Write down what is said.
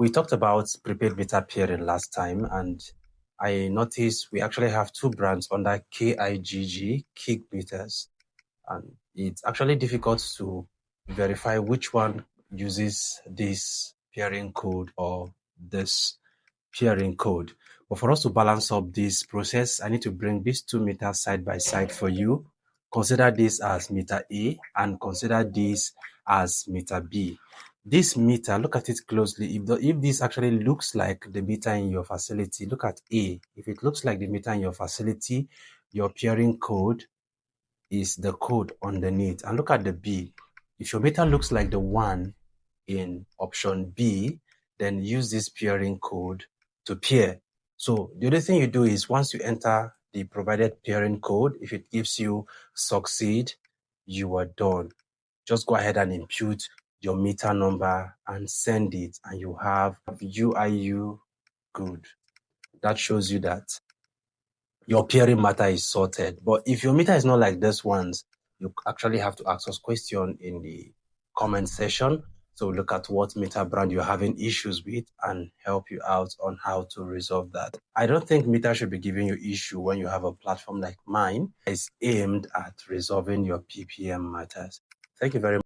We talked about prepaid meter peering last time, and I noticed we actually have two brands under KIGG, Kigg meters. And it's actually difficult to verify which one uses this peering code or this peering code. But for us to balance up this process, I need to bring these two meters side by side for you. Consider this as meter A and consider this as meter B. This meter, look at it closely. If this actually looks like the meter in your facility, look at A. If it looks like the meter in your facility, your peering code is the code underneath. And look at the B. If your meter looks like the one in option B, then use this peering code to peer. So the other thing you do is once you enter the provided peering code, if it gives you succeed, you are done. Just go ahead and impute your meter number and send it, and you have UIU good. That shows you that your peering matter is sorted. But if your meter is not like this one's, you actually have to ask us question in the comment section. So look at what meter brand you're having issues with and help you out on how to resolve that. I don't think meter should be giving you issue when you have a platform like mine. It's aimed at resolving your PPM matters. Thank you very much.